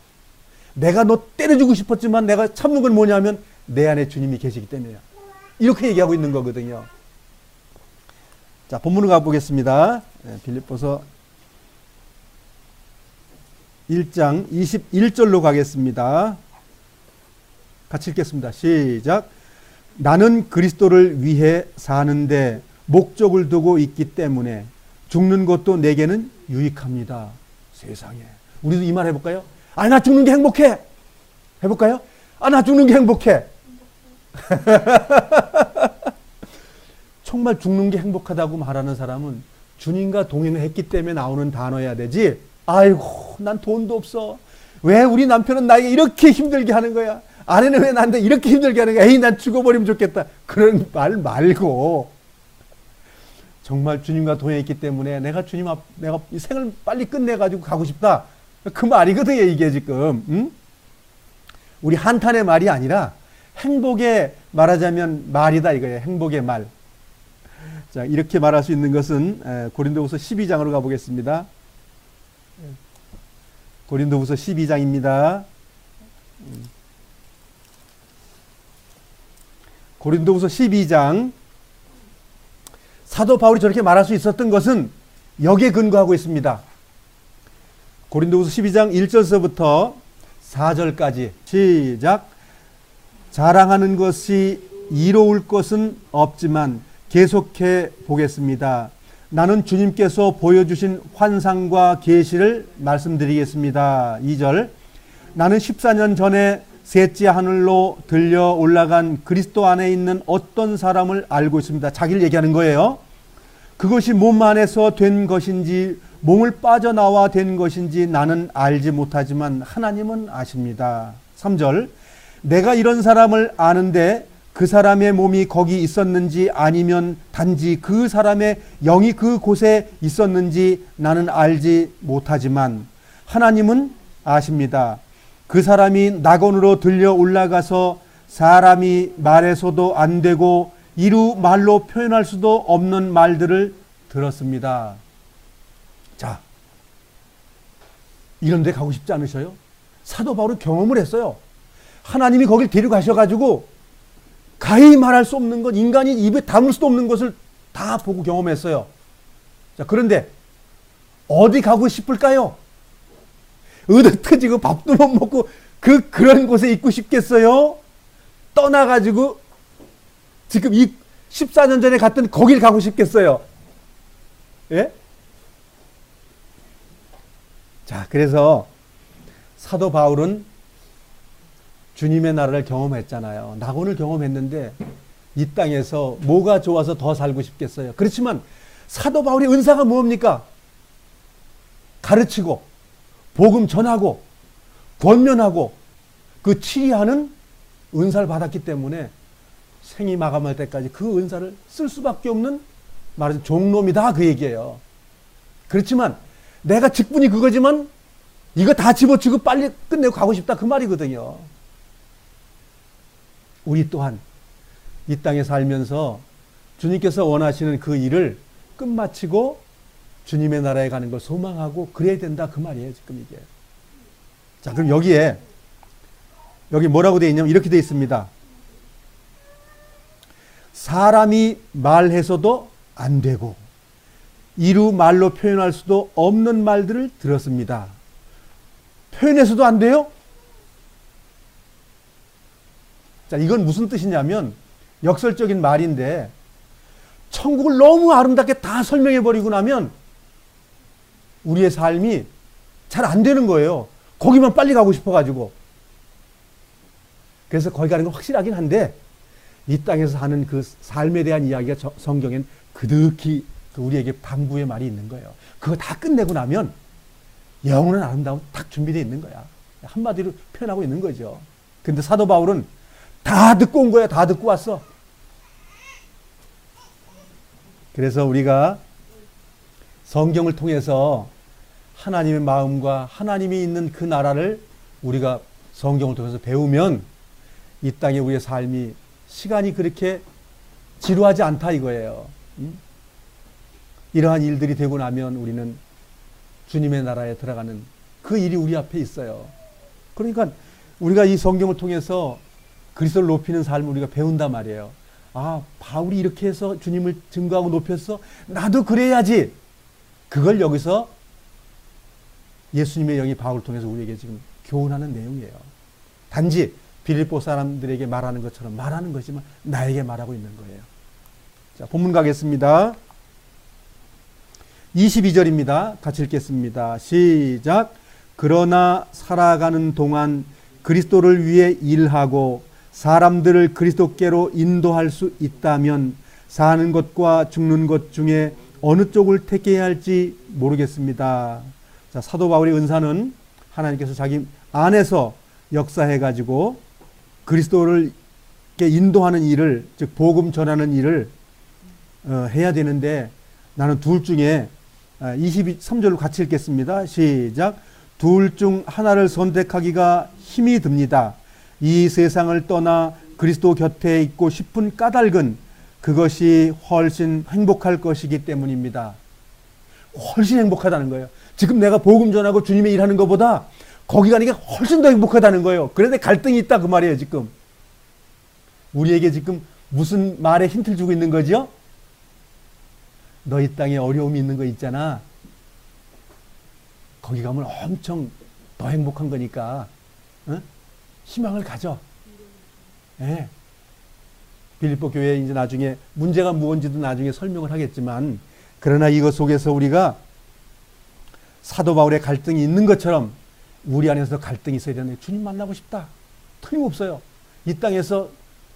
[SPEAKER 1] 내가 너 때려주고 싶었지만 내가 참는 건 뭐냐면 내 안에 주님이 계시기 때문이야. 이렇게 얘기하고 있는 거거든요. 자, 본문으로 가보겠습니다. 빌립보서 1장 21절로 가겠습니다. 같이 읽겠습니다. 시작. 나는 그리스도를 위해 사는데 목적을 두고 있기 때문에 죽는 것도 내게는 유익합니다. 세상에. 우리도 이 말 해볼까요? 아, 나 죽는 게 행복해. 해볼까요? 아, 나 죽는 게 행복해. 정말 죽는 게 행복하다고 말하는 사람은 주님과 동행했기 때문에 나오는 단어여야 되지. 아이고, 난 돈도 없어. 왜 우리 남편은 나에게 이렇게 힘들게 하는 거야? 아내는 왜 나한테 이렇게 힘들게 하는 거야? 에이, 난 죽어버리면 좋겠다. 그런 말 말고 정말 주님과 동행했기 때문에 내가 주님 앞, 내가 이 생을 빨리 끝내가지고 가고 싶다. 그 말이거든요, 이게 지금. 응? 우리 한탄의 말이 아니라 행복의, 말하자면 말이다 이거예요. 행복의 말. 자, 이렇게 말할 수 있는 것은 고린도후서 12장으로 가보겠습니다. 고린도후서 12장입니다. 고린도후서 12장. 사도 바울이 저렇게 말할 수 있었던 것은 여기에 근거하고 있습니다. 고린도후서 12장 1절서부터 4절까지 시작. 자랑하는 것이 이로울 것은 없지만 계속해 보겠습니다. 나는 주님께서 보여주신 환상과 계시를 말씀드리겠습니다. 2절. 나는 14년 전에 셋째 하늘로 들려 올라간 그리스도 안에 있는 어떤 사람을 알고 있습니다. 자기를 얘기하는 거예요. 그것이 몸 안에서 된 것인지 몸을 빠져나와 된 것인지 나는 알지 못하지만 하나님은 아십니다. 3절. 내가 이런 사람을 아는데 그 사람의 몸이 거기 있었는지 아니면 단지 그 사람의 영이 그곳에 있었는지 나는 알지 못하지만 하나님은 아십니다. 그 사람이 낙원으로 들려 올라가서 사람이 말해서도 안 되고 이루 말로 표현할 수도 없는 말들을 들었습니다. 자, 이런 데 가고 싶지 않으셔요? 사도 바울은 경험을 했어요. 하나님이 거길 데려가셔가지고 가히 말할 수 없는 것, 인간이 입에 담을 수도 없는 것을 다 보고 경험했어요. 자, 그런데 어디 가고 싶을까요? 으드터지고 밥도 못 먹고 그런 곳에 있고 싶겠어요? 떠나가지고 지금 이 14년 전에 갔던 거길 가고 싶겠어요? 예? 자, 그래서 사도 바울은 주님의 나라를 경험했잖아요. 낙원을 경험했는데 이 땅에서 뭐가 좋아서 더 살고 싶겠어요? 그렇지만 사도 바울의 은사가 뭡니까? 가르치고 복음 전하고 권면하고 그 치리하는 은사를 받았기 때문에 생이 마감할 때까지 그 은사를 쓸 수밖에 없는 말하자면 종놈이다 그 얘기예요. 그렇지만 내가 직분이 그거지만 이거 다 집어치고 빨리 끝내고 가고 싶다 그 말이거든요. 우리 또한 이 땅에 살면서 주님께서 원하시는 그 일을 끝마치고 주님의 나라에 가는 걸 소망하고 그래야 된다 그 말이에요 지금 이게. 자, 그럼 여기 뭐라고 되어 있냐면 이렇게 되어 있습니다. 사람이 말해서도 안 되고 이루 말로 표현할 수도 없는 말들을 들었습니다. 표현해서도 안 돼요? 자, 이건 무슨 뜻이냐면 역설적인 말인데 천국을 너무 아름답게 다 설명해 버리고 나면 우리의 삶이 잘 안 되는 거예요. 거기만 빨리 가고 싶어 가지고. 그래서 거기 가는 건 확실하긴 한데 이 땅에서 사는 그 삶에 대한 이야기가 성경엔 그득히 우리에게 방부의 말이 있는 거예요. 그거 다 끝내고 나면 영원한 아름다움 딱 준비되어 있는 거야. 한마디로 표현하고 있는 거죠. 근데 사도 바울은 다 듣고 온 거야. 다 듣고 왔어. 그래서 우리가 성경을 통해서 하나님의 마음과 하나님이 있는 그 나라를 우리가 성경을 통해서 배우면 이 땅에 우리의 삶이 시간이 그렇게 지루하지 않다 이거예요. 이러한 일들이 되고 나면 우리는 주님의 나라에 들어가는 그 일이 우리 앞에 있어요. 그러니까 우리가 이 성경을 통해서 그리스도를 높이는 삶을 우리가 배운단 말이에요. 아, 바울이 이렇게 해서 주님을 증거하고 높였어? 나도 그래야지. 그걸 여기서 예수님의 영이 바울을 통해서 우리에게 지금 교훈하는 내용이에요. 단지 빌립보 사람들에게 말하는 것처럼 말하는 거지만 나에게 말하고 있는 거예요. 자, 본문 가겠습니다. 22절입니다. 같이 읽겠습니다. 시작. 그러나 살아가는 동안 그리스도를 위해 일하고 사람들을 그리스도께로 인도할 수 있다면 사는 것과 죽는 것 중에 어느 쪽을 택해야 할지 모르겠습니다. 자, 사도 바울의 은사는 하나님께서 자기 안에서 역사해가지고 그리스도를 인도하는 일을, 즉 복음 전하는 일을 해야 되는데 나는 둘 중에 23절로 같이 읽겠습니다. 시작. 둘 중 하나를 선택하기가 힘이 듭니다. 이 세상을 떠나 그리스도 곁에 있고 싶은 까닭은 그것이 훨씬 행복할 것이기 때문입니다. 훨씬 행복하다는 거예요. 지금 내가 복음 전하고 주님의 일하는 것보다 거기 가는 게 훨씬 더 행복하다는 거예요. 그런데 갈등이 있다 그 말이에요 지금. 우리에게 지금 무슨 말에 힌트를 주고 있는 거죠? 너 이 땅에 어려움이 있는 거 있잖아. 거기 가면 엄청 더 행복한 거니까 희망을 가져. 예. 빌립보 교회에 이제 나중에 문제가 무언지도 나중에 설명을 하겠지만, 그러나 이것 속에서 우리가 사도 바울의 갈등이 있는 것처럼 우리 안에서 갈등이 있어야 되는데, 주님 만나고 싶다. 틀림없어요. 이 땅에서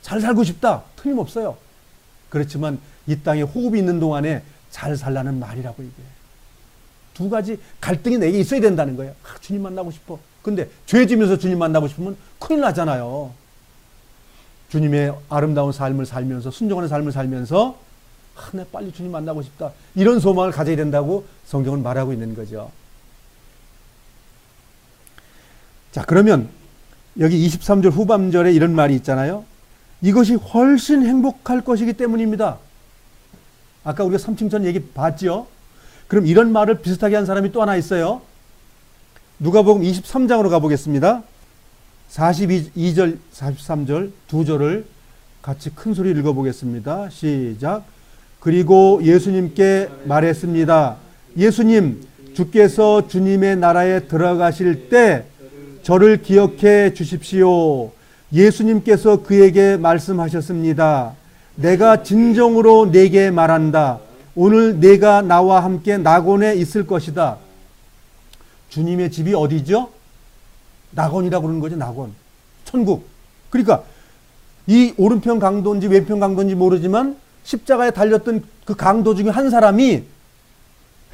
[SPEAKER 1] 잘 살고 싶다. 틀림없어요. 그렇지만 이 땅에 호흡이 있는 동안에 잘 살라는 말이라고 이게. 두 가지 갈등이 내게 있어야 된다는 거예요. 아, 주님 만나고 싶어. 근데 죄 지면서 주님 만나고 싶으면 큰일 나잖아요. 주님의 아름다운 삶을 살면서, 순종하는 삶을 살면서 내 빨리 주님 만나고 싶다. 이런 소망을 가져야 된다고 성경은 말하고 있는 거죠. 자, 그러면 여기 23절 후반절에 이런 말이 있잖아요. 이것이 훨씬 행복할 것이기 때문입니다. 아까 우리가 삼층천 얘기 봤죠? 그럼 이런 말을 비슷하게 한 사람이 또 하나 있어요. 누가복음 23장으로 가보겠습니다. 42절, 43절 두 절을 같이 큰 소리 읽어보겠습니다. 시작. 그리고 예수님께 말했습니다. 예수님, 주께서 주님의 나라에 들어가실 때 저를 기억해 주십시오. 예수님께서 그에게 말씀하셨습니다. 내가 진정으로 네게 말한다. 오늘 네가 나와 함께 낙원에 있을 것이다. 주님의 집이 어디죠? 낙원이라고 그러는 거죠. 낙원. 천국. 그러니까 이 오른편 강도인지 왼편 강도인지 모르지만 십자가에 달렸던 그 강도 중에 한 사람이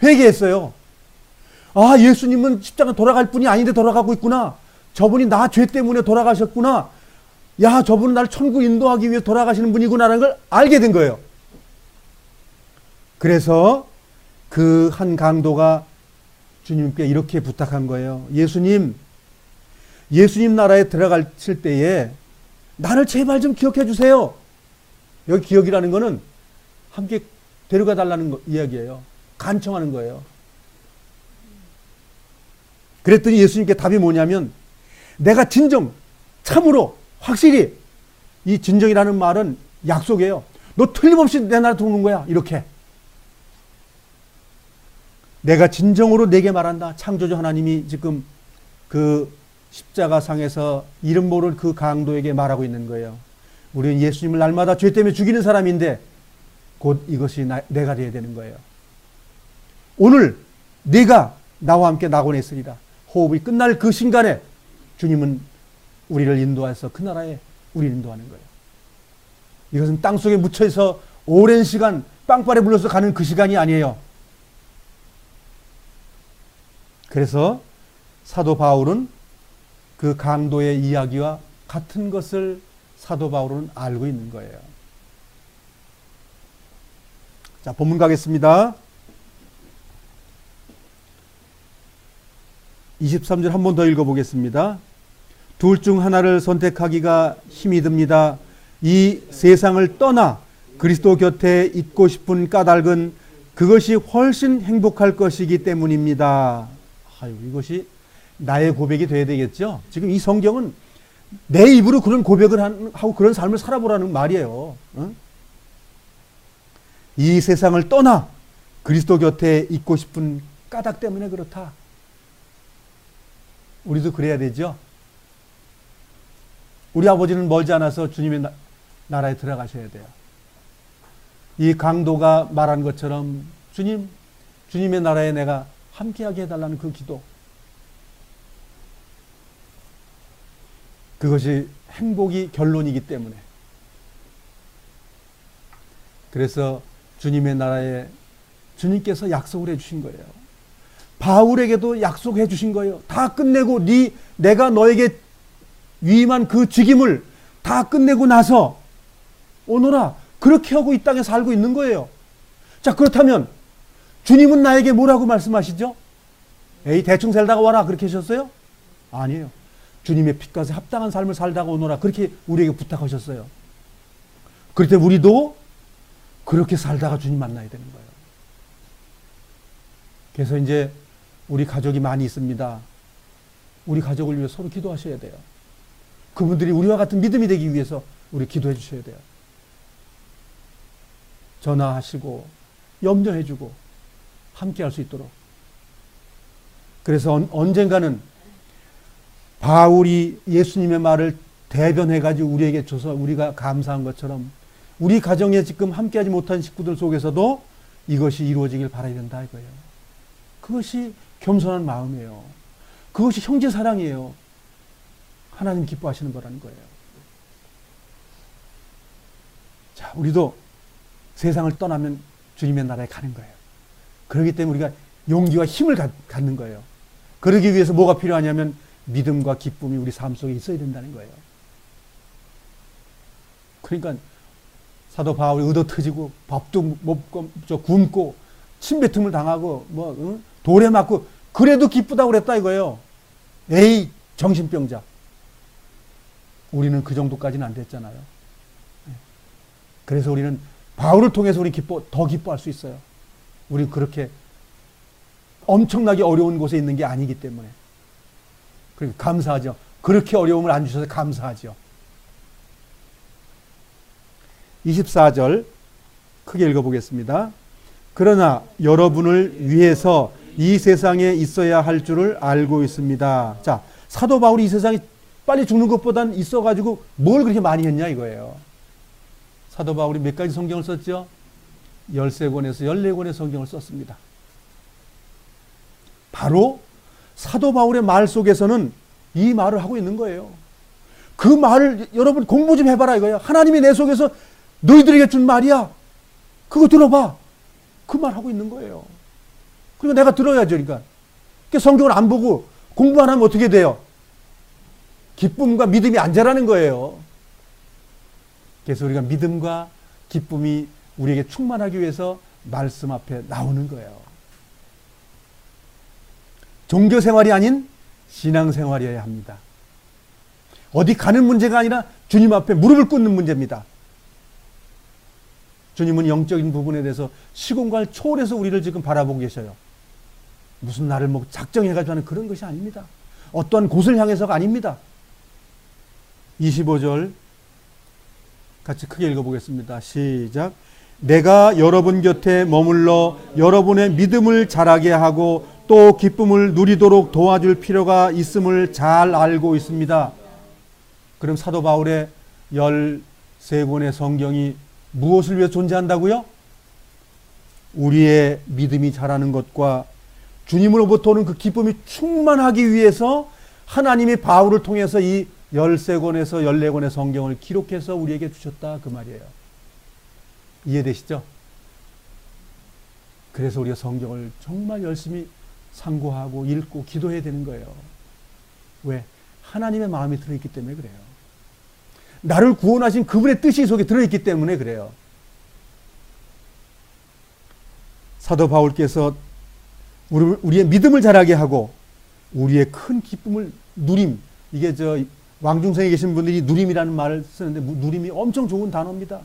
[SPEAKER 1] 회개했어요. 아, 예수님은 십자가 돌아갈 분이 아닌데 돌아가고 있구나. 저분이 나 죄 때문에 돌아가셨구나. 야, 저분은 나를 천국 인도하기 위해 돌아가시는 분이구나라는 걸 알게 된 거예요. 그래서 그 한 강도가 주님께 이렇게 부탁한 거예요. 예수님 나라에 들어가실 때에 나를 제발 좀 기억해 주세요. 여기 기억이라는 거는 함께 데려가 달라는 이야기예요. 간청하는 거예요. 그랬더니 예수님께 답이 뭐냐면 내가 진정, 참으로, 확실히 이 진정이라는 말은 약속이에요. 너 틀림없이 내 나라 들어오는 거야. 이렇게. 내가 진정으로 내게 말한다. 창조주 하나님이 지금 그 십자가상에서 이름 모를 그 강도에게 말하고 있는 거예요. 우리는 예수님을 날마다 죄 때문에 죽이는 사람인데 곧 이것이 내가 되어야 되는 거예요. 오늘 네가 나와 함께 낙원에 있으리라. 호흡이 끝날 그 순간에 주님은 우리를 인도해서 그 나라에 우리를 인도하는 거예요. 이것은 땅속에 묻혀서 오랜 시간 빵빠레 불려서 가는 그 시간이 아니에요. 그래서 사도 바울은 그 강도의 이야기와 같은 것을 사도 바울은 알고 있는 거예요. 자, 본문 가겠습니다. 23절 한 번 더 읽어보겠습니다. 둘 중 하나를 선택하기가 힘이 듭니다. 이 세상을 떠나 그리스도 곁에 있고 싶은 까닭은 그것이 훨씬 행복할 것이기 때문입니다. 아유, 이것이 나의 고백이 돼야 되겠죠. 지금 이 성경은 내 입으로 그런 고백을 하고 그런 삶을 살아보라는 말이에요. 응? 이 세상을 떠나 그리스도 곁에 있고 싶은 까닭 때문에 그렇다. 우리도 그래야 되죠. 우리 아버지는 멀지 않아서 주님의 나라에 들어가셔야 돼요. 이 강도가 말한 것처럼 주님의 나라에 내가 함께하게 해달라는 그 기도. 그것이 행복이 결론이기 때문에. 그래서 주님의 나라에 주님께서 약속을 해주신 거예요. 바울에게도 약속해 주신 거예요. 다 끝내고 내가 너에게 위임한 그 직임을 다 끝내고 나서 오너라. 그렇게 하고 이 땅에 살고 있는 거예요. 자, 그렇다면 주님은 나에게 뭐라고 말씀하시죠? 에이, 대충 살다가 와라. 그렇게 하셨어요? 아니에요. 주님의 빛까지 합당한 삶을 살다가 오너라. 그렇게 우리에게 부탁하셨어요. 그럴 때 우리도 그렇게 살다가 주님 만나야 되는 거예요. 그래서 이제 우리 가족이 많이 있습니다. 우리 가족을 위해 서로 기도하셔야 돼요. 그분들이 우리와 같은 믿음이 되기 위해서 우리 기도해 주셔야 돼요. 전화하시고 염려해 주고 함께 할 수 있도록. 그래서 언젠가는 바울이 예수님의 말을 대변해 가지고 우리에게 줘서 우리가 감사한 것처럼 우리 가정에 지금 함께하지 못한 식구들 속에서도 이것이 이루어지길 바라야 된다 이거예요. 그것이 겸손한 마음이에요. 그것이 형제 사랑이에요. 하나님 기뻐하시는 거라는 거예요. 자, 우리도 세상을 떠나면 주님의 나라에 가는 거예요. 그렇기 때문에 우리가 용기와 힘을 갖는 거예요. 그러기 위해서 뭐가 필요하냐면 믿음과 기쁨이 우리 삶 속에 있어야 된다는 거예요. 그러니까 사도 바울이 의도 터지고 밥도 못 굶고 침뱉음을 당하고 돌에 맞고 그래도 기쁘다고 그랬다 이거예요. 에이, 정신병자. 우리는 그 정도까지는 안 됐잖아요. 그래서 우리는 바울을 통해서 우리 더 기뻐할 수 있어요. 우리는 그렇게 엄청나게 어려운 곳에 있는 게 아니기 때문에. 그러니까 감사하죠. 그렇게 어려움을 안 주셔서 감사하죠. 24절 크게 읽어보겠습니다. 그러나 여러분을 위해서 이 세상에 있어야 할 줄을 알고 있습니다. 자, 사도 바울이 이 세상에 빨리 죽는 것보단 있어가지고 뭘 그렇게 많이 했냐 이거예요. 사도 바울이 몇 가지 성경을 썼죠? 13권에서 14권의 성경을 썼습니다. 바로 사도 바울의 말 속에서는 이 말을 하고 있는 거예요. 그 말을 여러분 공부 좀 해봐라 이거예요. 하나님이 내 속에서 너희들에게 준 말이야. 그거 들어봐. 그 말 하고 있는 거예요. 그리고 내가 들어야죠. 그러니까 성경을 안 보고 공부 안 하면 어떻게 돼요? 기쁨과 믿음이 안 자라는 거예요. 그래서 우리가 믿음과 기쁨이 우리에게 충만하기 위해서 말씀 앞에 나오는 거예요. 종교 생활이 아닌 신앙 생활이어야 합니다. 어디 가는 문제가 아니라 주님 앞에 무릎을 꿇는 문제입니다. 주님은 영적인 부분에 대해서 시공간을 초월해서 우리를 지금 바라보고 계셔요. 무슨 나를 뭐 작정해가지고 하는 그런 것이 아닙니다. 어떠한 곳을 향해서가 아닙니다. 25절 같이 크게 읽어보겠습니다. 시작. 내가 여러분 곁에 머물러 여러분의 믿음을 자라게 하고 또 기쁨을 누리도록 도와줄 필요가 있음을 잘 알고 있습니다. 그럼 사도 바울의 13권의 성경이 무엇을 위해 존재한다고요? 우리의 믿음이 자라는 것과 주님으로부터 오는 그 기쁨이 충만하기 위해서 하나님이 바울을 통해서 이 13권에서 14권의 성경을 기록해서 우리에게 주셨다 그 말이에요. 이해되시죠? 그래서 우리가 성경을 정말 열심히 상고하고 읽고 기도해야 되는 거예요. 왜? 하나님의 마음이 들어있기 때문에 그래요. 나를 구원하신 그분의 뜻이 속에 들어있기 때문에 그래요. 사도 바울께서 우리의 믿음을 자라게 하고 우리의 큰 기쁨을 누림, 이게 왕중성에 계신 분들이 누림이라는 말을 쓰는데 누림이 엄청 좋은 단어입니다.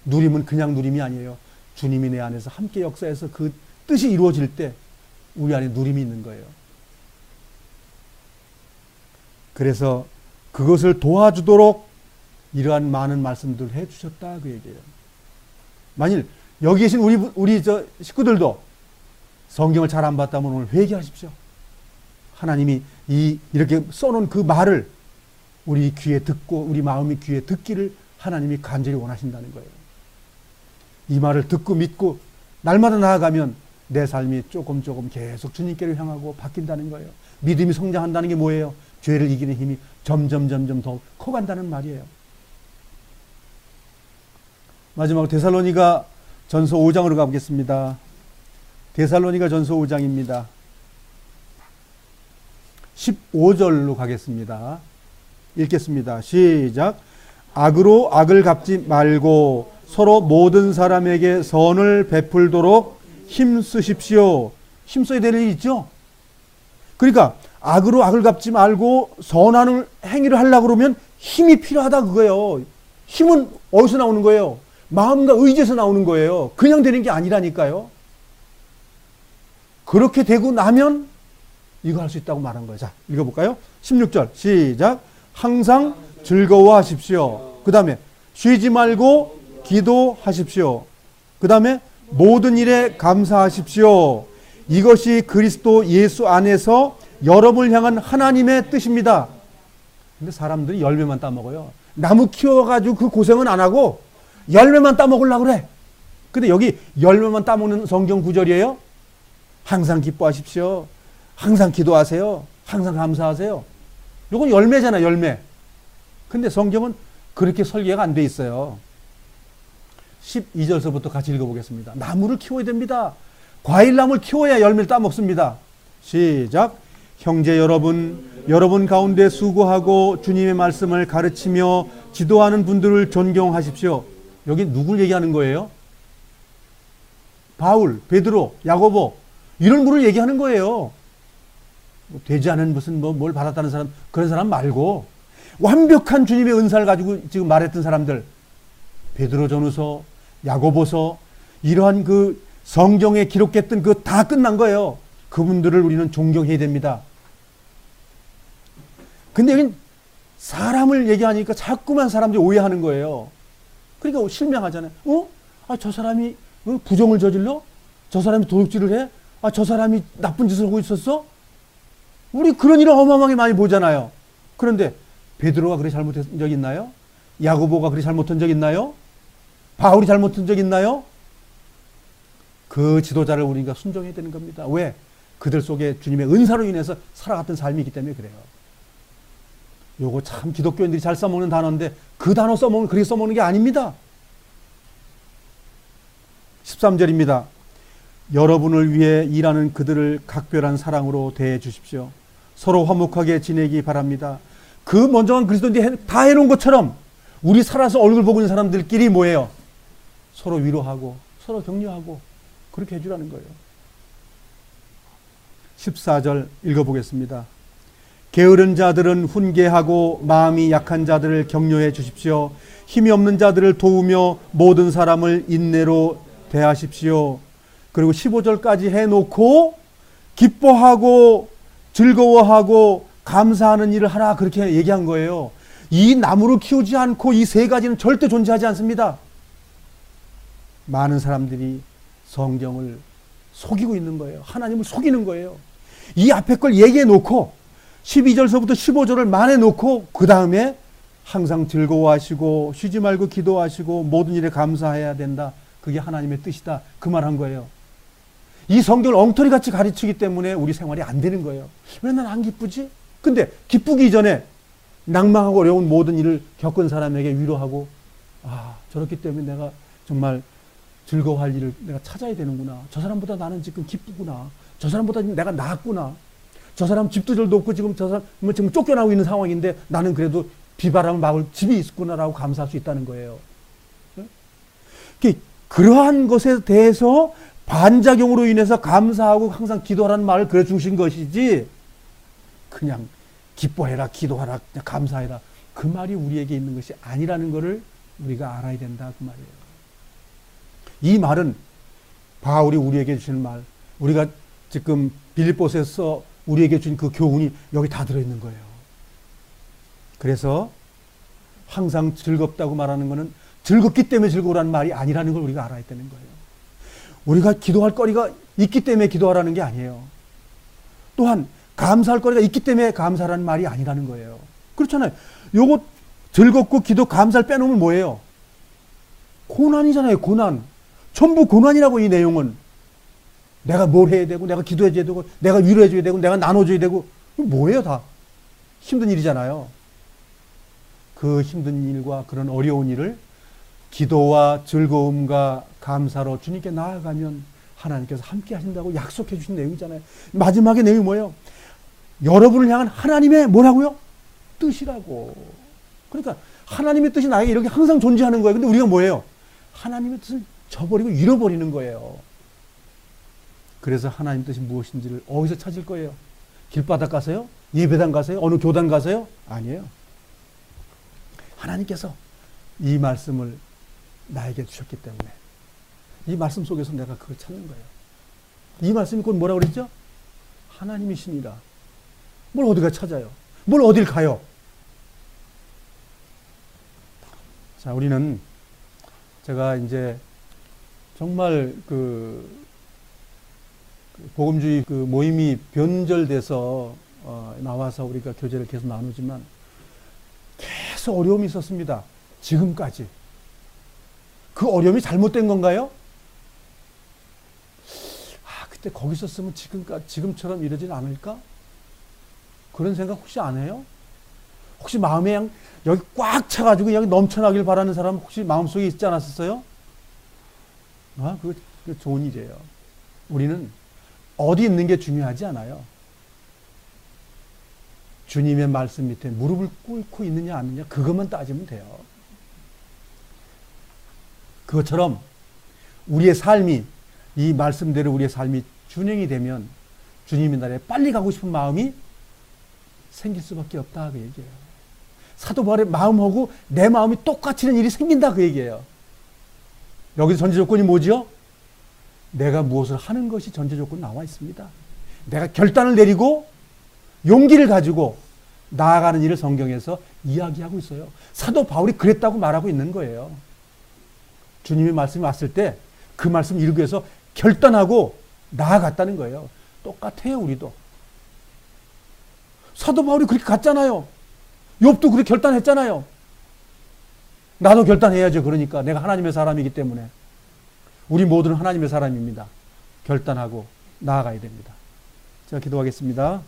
[SPEAKER 1] 누림은 그냥 누림이 아니에요. 주님이 내 안에서 함께 역사해서 그 뜻이 이루어질 때 우리 안에 누림이 있는 거예요. 그래서 그것을 도와주도록 이러한 많은 말씀들을 해주셨다 그 얘기예요. 만일 여기 계신 우리 식구들도 성경을 잘 안 봤다면 오늘 회개하십시오. 하나님이 이렇게 써놓은 그 말을 우리 귀에 듣고 우리 마음이 귀에 듣기를 하나님이 간절히 원하신다는 거예요. 이 말을 듣고 믿고 날마다 나아가면 내 삶이 조금 계속 주님께로 향하고 바뀐다는 거예요. 믿음이 성장한다는 게 뭐예요? 죄를 이기는 힘이 점점 더 커간다는 말이에요. 마지막으로 데살로니가 전서 5장으로 가보겠습니다. 데살로니가 전서 5장입니다. 15절로 가겠습니다. 읽겠습니다. 시작. 악으로 악을 갚지 말고 서로 모든 사람에게 선을 베풀도록 힘쓰십시오. 힘써야 될 일이 있죠? 그러니까 악으로 악을 갚지 말고 선한 행위를 하려고 그러면 힘이 필요하다 그거예요. 힘은 어디서 나오는 거예요? 마음과 의지에서 나오는 거예요. 그냥 되는 게 아니라니까요. 그렇게 되고 나면 이거 할 수 있다고 말한 거예요. 자, 읽어볼까요? 16절 시작. 항상 즐거워하십시오. 그 다음에 쉬지 말고 기도하십시오. 그 다음에 모든 일에 감사하십시오. 이것이 그리스도 예수 안에서 여러분을 향한 하나님의 뜻입니다. 근데 사람들이 열매만 따먹어요. 나무 키워가지고 그 고생은 안 하고 열매만 따먹으려고 그래. 근데 여기 열매만 따먹는 성경 구절이에요. 항상 기뻐하십시오. 항상 기도하세요. 항상 감사하세요. 이건 열매잖아, 열매. 근데 성경은 그렇게 설계가 안 돼 있어요. 12절서부터 같이 읽어보겠습니다. 나무를 키워야 됩니다. 과일나무를 키워야 열매를 따먹습니다. 시작. 형제 여러분 가운데 수고하고 주님의 말씀을 가르치며 지도하는 분들을 존경하십시오. 여기 누굴 얘기하는 거예요? 바울, 베드로, 야고보 이런 분을 얘기하는 거예요. 되지 않은 무슨 뭘 받았다는 사람, 그런 사람 말고 완벽한 주님의 은사를 가지고 지금 말했던 사람들, 베드로 전후서, 야고보서, 이러한 그 성경에 기록했던 그 다 끝난 거예요. 그분들을 우리는 존경해야 됩니다. 근데 여긴 사람을 얘기하니까 자꾸만 사람들이 오해하는 거예요. 그러니까 실명하잖아요. 저 사람이 부정을 저질러? 저 사람이 도둑질을 해? 아, 저 사람이 나쁜 짓을 하고 있었어? 우리 그런 일을 어마어마하게 많이 보잖아요. 그런데 베드로가 그렇게 잘못한 적 있나요? 야고보가 그렇게 잘못한 적 있나요? 바울이 잘못한 적 있나요? 그 지도자를 우리가 순종해야 되는 겁니다. 왜? 그들 속에 주님의 은사로 인해서 살아갔던 삶이 있기 때문에 그래요. 요거 참 기독교인들이 잘 써먹는 단어인데 그 단어 그렇게 써먹는 게 아닙니다. 13절입니다. 여러분을 위해 일하는 그들을 각별한 사랑으로 대해 주십시오. 서로 화목하게 지내기 바랍니다. 그 먼저한 그리스도인들이 다 해놓은 것처럼 우리 살아서 얼굴 보고 있는 사람들끼리 뭐예요? 서로 위로하고 서로 격려하고 그렇게 해주라는 거예요. 14절 읽어보겠습니다. 게으른 자들은 훈계하고 마음이 약한 자들을 격려해 주십시오. 힘이 없는 자들을 도우며 모든 사람을 인내로 대하십시오. 그리고 15절까지 해놓고 기뻐하고 즐거워하고 감사하는 일을 하라 그렇게 얘기한 거예요. 이 나무를 키우지 않고 이 세 가지는 절대 존재하지 않습니다. 많은 사람들이 성경을 속이고 있는 거예요. 하나님을 속이는 거예요. 이 앞에 걸 얘기해 놓고 12절서부터 15절을 말해 놓고 그 다음에 항상 즐거워하시고 쉬지 말고 기도하시고 모든 일에 감사해야 된다. 그게 하나님의 뜻이다. 그 말 한 거예요. 이 성경을 엉터리같이 가르치기 때문에 우리 생활이 안 되는 거예요. 왜 난 안 기쁘지? 근데 기쁘기 전에 낭망하고 어려운 모든 일을 겪은 사람에게 위로하고 아 저렇기 때문에 내가 정말 즐거워할 일을 내가 찾아야 되는구나. 저 사람보다 나는 지금 기쁘구나. 저 사람보다 내가 나았구나. 저 사람 집도 절도 없고 지금 저 사람은 지금 쫓겨나고 있는 상황인데 나는 그래도 비바람을 막을 집이 있구나라고 감사할 수 있다는 거예요. 그러한 것에 대해서 반작용으로 인해서 감사하고 항상 기도하라는 말을 그래 주신 것이지 그냥 기뻐해라, 기도하라, 그냥 감사해라 그 말이 우리에게 있는 것이 아니라는 것을 우리가 알아야 된다 그 말이에요. 이 말은 바울이 우리에게 주신 말, 우리가 지금 빌립보서에서 우리에게 준 그 교훈이 여기 다 들어있는 거예요. 그래서 항상 즐겁다고 말하는 것은 즐겁기 때문에 즐거우라는 말이 아니라는 걸 우리가 알아야 되는 거예요. 우리가 기도할 거리가 있기 때문에 기도하라는 게 아니에요. 또한 감사할 거리가 있기 때문에 감사라는 말이 아니라는 거예요. 그렇잖아요. 요거 즐겁고 기도 감사를 빼놓으면 뭐예요? 고난이잖아요. 고난. 전부 고난이라고 이 내용은. 내가 뭘 해야 되고 내가 기도해줘야 되고 내가 위로해줘야 되고 내가 나눠줘야 되고 뭐예요 다. 힘든 일이잖아요. 그 힘든 일과 그런 어려운 일을 기도와 즐거움과 감사로 주님께 나아가면 하나님께서 함께 하신다고 약속해 주신 내용이잖아요. 마지막에 내용이 뭐예요? 여러분을 향한 하나님의 뭐라고요? 뜻이라고. 그러니까 하나님의 뜻이 나에게 이렇게 항상 존재하는 거예요. 근데 우리가 뭐예요? 하나님의 뜻을 저버리고 잃어버리는 거예요. 그래서 하나님 뜻이 무엇인지를 어디서 찾을 거예요? 길바닥 가서요? 예배당 가서요? 어느 교단 가서요? 아니에요. 하나님께서 이 말씀을 나에게 주셨기 때문에 이 말씀 속에서 내가 그걸 찾는 거예요. 이 말씀이 곧 뭐라고 그랬죠? 하나님이시니라. 뭘 어디가 찾아요? 뭘 어딜 가요? 자, 우리는 제가 이제 정말 복음주의 모임이 변절돼서 나와서 우리가 교제를 계속 나누지만 계속 어려움이 있었습니다. 지금까지. 그 어려움이 잘못된 건가요? 그때 거기 있었으면 지금처럼 이러진 않을까? 그런 생각 혹시 안 해요? 혹시 마음에 그냥 여기 꽉 차가지고 여기 넘쳐나길 바라는 사람 혹시 마음속에 있지 않았었어요? 그거 좋은 일이에요. 우리는 어디 있는 게 중요하지 않아요. 주님의 말씀 밑에 무릎을 꿇고 있느냐 안 있느냐 그것만 따지면 돼요. 그것처럼 우리의 삶이 이 말씀대로 우리의 삶이 준행이 되면 주님의 나라에 빨리 가고 싶은 마음이 생길 수밖에 없다 그 얘기예요. 사도 바울의 마음하고 내 마음이 똑같이는 일이 생긴다 그 얘기예요. 여기서 전제 조건이 뭐지요? 내가 무엇을 하는 것이 전제 조건 나와 있습니다. 내가 결단을 내리고 용기를 가지고 나아가는 일을 성경에서 이야기하고 있어요. 사도 바울이 그랬다고 말하고 있는 거예요. 주님의 말씀이 왔을 때 그 말씀을 이루기 위해서 결단하고 나아갔다는 거예요. 똑같아요, 우리도. 사도 바울이 그렇게 갔잖아요. 욥도 그렇게 결단했잖아요. 나도 결단해야죠. 그러니까 내가 하나님의 사람이기 때문에. 우리 모두는 하나님의 사람입니다. 결단하고 나아가야 됩니다. 자, 기도하겠습니다.